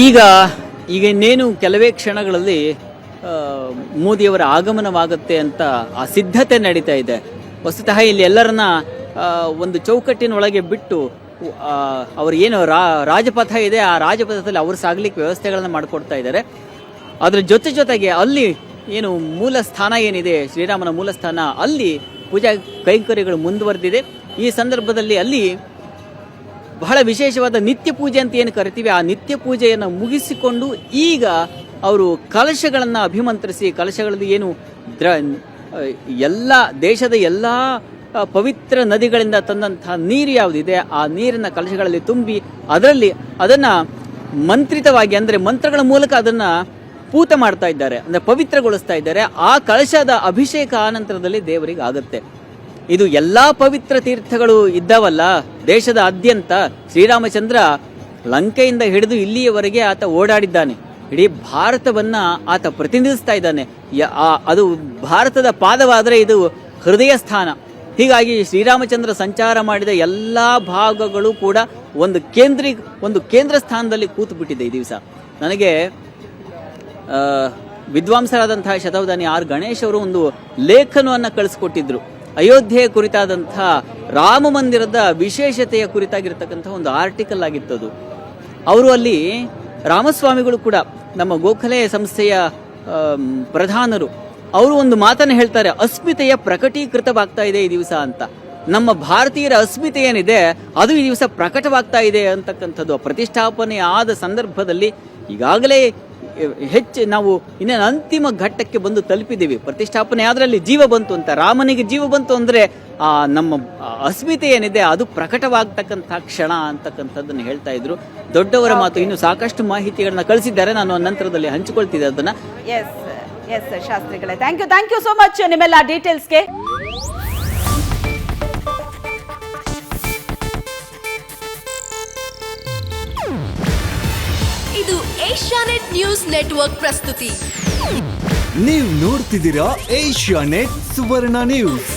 ಈಗ ಈಗ ಇನ್ನೇನು ಕೆಲವೇ ಕ್ಷಣಗಳಲ್ಲಿ ಮೋದಿಯವರ ಆಗಮನವಾಗುತ್ತೆ ಅಂತ ಆ ಸಿದ್ಧತೆ ನಡೀತಾ ಇದೆ. ವಸ್ತುತಃ ಇಲ್ಲಿ ಎಲ್ಲರನ್ನ ಒಂದು ಚೌಕಟ್ಟಿನೊಳಗೆ ಬಿಟ್ಟು ಅವರು ಏನು ರಾಜಪಥ ಇದೆ, ಆ ರಾಜಪಥದಲ್ಲಿ ಅವರು ಸಾಗಲಿಕ್ಕೆ ವ್ಯವಸ್ಥೆಗಳನ್ನು ಮಾಡಿಕೊಡ್ತಾ ಇದ್ದಾರೆ. ಅದರ ಜೊತೆಗೆ ಅಲ್ಲಿ ಏನು ಮೂಲ ಸ್ಥಾನ ಏನಿದೆ, ಶ್ರೀರಾಮನ ಮೂಲ ಸ್ಥಾನ, ಅಲ್ಲಿ ಪೂಜಾ ಕೈಂಕರ್ಯಗಳು ಮುಂದುವರೆದಿದೆ. ಈ ಸಂದರ್ಭದಲ್ಲಿ ಅಲ್ಲಿ ಬಹಳ ವಿಶೇಷವಾದ ನಿತ್ಯ ಪೂಜೆ ಅಂತ ಏನು ಕರಿತೀವಿ, ಆ ನಿತ್ಯ ಪೂಜೆಯನ್ನು ಮುಗಿಸಿಕೊಂಡು ಈಗ ಅವರು ಕಲಶಗಳನ್ನು ಅಭಿಮಂತ್ರಿಸಿ, ಕಲಶಗಳಲ್ಲಿ ಏನು ಎಲ್ಲ ದೇಶದ ಎಲ್ಲ ಪವಿತ್ರ ನದಿಗಳಿಂದ ತಂದಂತಹ ನೀರು ಯಾವುದಿದೆ ಆ ನೀರಿನ ಕಲಶಗಳಲ್ಲಿ ತುಂಬಿ ಅದನ್ನು ಮಂತ್ರಿತವಾಗಿ ಅಂದರೆ ಮಂತ್ರಗಳ ಮೂಲಕ ಅದನ್ನು ಪೂತ ಮಾಡ್ತಾ ಇದ್ದಾರೆ, ಅಂದರೆ ಪವಿತ್ರಗೊಳಿಸ್ತಾ ಇದ್ದಾರೆ. ಆ ಕಲಶದ ಅಭಿಷೇಕ ಆನಂತರದಲ್ಲಿ ದೇವರಿಗೆ ಆಗುತ್ತೆ. ಇದು ಎಲ್ಲಾ ಪವಿತ್ರ ತೀರ್ಥಗಳು ಇದ್ದಾವಲ್ಲ ದೇಶದಾದ್ಯಂತ, ಶ್ರೀರಾಮಚಂದ್ರ ಲಂಕೆಯಿಂದ ಹಿಡಿದು ಇಲ್ಲಿಯವರೆಗೆ ಆತ ಓಡಾಡಿದ್ದಾನೆ. ಇಡೀ ಭಾರತವನ್ನ ಆತ ಪ್ರತಿನಿಧಿಸ್ತಾ ಇದ್ದಾನೆ. ಅದು ಭಾರತದ ಪಾದವಾದರೆ ಇದು ಹೃದಯ ಸ್ಥಾನ. ಹೀಗಾಗಿ ಶ್ರೀರಾಮಚಂದ್ರ ಸಂಚಾರ ಮಾಡಿದ ಎಲ್ಲಾ ಭಾಗಗಳು ಕೂಡ ಒಂದು ಕೇಂದ್ರ ಸ್ಥಾನದಲ್ಲಿ ಕೂತು ಬಿಟ್ಟಿದೆ ಈ ದಿವಸ. ನನಗೆ ವಿದ್ವಾಂಸರಾದಂತಹ ಶತಾವಧಾನಿ ಆರ್ ಗಣೇಶ್ ಅವರು ಒಂದು ಲೇಖನವನ್ನು ಕಳಿಸ್ಕೊಟ್ಟಿದ್ರು. ಅಯೋಧ್ಯೆ ಕುರಿತಾದಂಥ ರಾಮ ಮಂದಿರದ ವಿಶೇಷತೆಯ ಕುರಿತಾಗಿರ್ತಕ್ಕಂಥ ಒಂದು ಆರ್ಟಿಕಲ್ ಆಗಿತ್ತದು. ಅವರು ಅಲ್ಲಿ ರಾಮಸ್ವಾಮಿಗಳು ಕೂಡ ನಮ್ಮ ಗೋಖಲೆ ಸಂಸ್ಥೆಯ ಪ್ರಧಾನರು, ಅವರು ಒಂದು ಮಾತನ್ನು ಹೇಳ್ತಾರೆ, ಅಸ್ಮಿತೆಯ ಪ್ರಕಟೀಕೃತವಾಗ್ತಾ ಇದೆ ಈ ದಿವಸ ಅಂತ. ನಮ್ಮ ಭಾರತೀಯರ ಅಸ್ಮಿತೆ ಏನಿದೆ ಅದು ಈ ದಿವಸ ಪ್ರಕಟವಾಗ್ತಾ ಇದೆ ಅಂತಕ್ಕಂಥದ್ದು. ಪ್ರತಿಷ್ಠಾಪನೆ ಆದ ಸಂದರ್ಭದಲ್ಲಿ ಈಗಾಗಲೇ ನಾವು ಇನ್ನೇನು ಅಂತಿಮ ಘಟ್ಟಕ್ಕೆ ಬಂದು ತಲುಪಿದ್ದೀವಿ. ಪ್ರತಿಷ್ಠಾಪನೆ ಆದ್ರಲ್ಲಿ ಜೀವ ಬಂತು ಅಂತ, ರಾಮನಿಗೆ ಜೀವ ಬಂತು ಅಂದ್ರೆ ನಮ್ಮ ಅಸ್ಮಿತೆ ಏನಿದೆ ಅದು ಪ್ರಕಟವಾಗ್ತಕ್ಕಂಥ ಕ್ಷಣ ಅಂತಕ್ಕಂಥದ್ದನ್ನು ಹೇಳ್ತಾ ಇದ್ರು. ದೊಡ್ಡವರ ಮಾತು. ಇನ್ನು ಸಾಕಷ್ಟು ಮಾಹಿತಿಗಳನ್ನ ಕಳಿಸಿದ್ದಾರೆ, ನಾನು ನಂತರದಲ್ಲಿ ಹಂಚಿಕೊಳ್ತಿದ್ದೆ ಅದನ್ನ. ಎಸ್ ಶಾಸ್ತ್ರಿಗಳೇ, ಥ್ಯಾಂಕ್ ಯು ಸೋ ಮಚ್ ನಿಮ್ಮೆಲ್ಲ ಡೀಟೇಲ್ಸ್ಗೆ. ಇದು ಏಷ್ಯಾನೆಟ್ ನ್ಯೂಸ್ ನೆಟ್ವರ್ಕ್ ಪ್ರಸ್ತುತಿ. ನೀವು ನೋಡ್ತಿದ್ದೀರಾ ಏಷ್ಯಾನೆಟ್ ಸುವರ್ಣ ನ್ಯೂಸ್.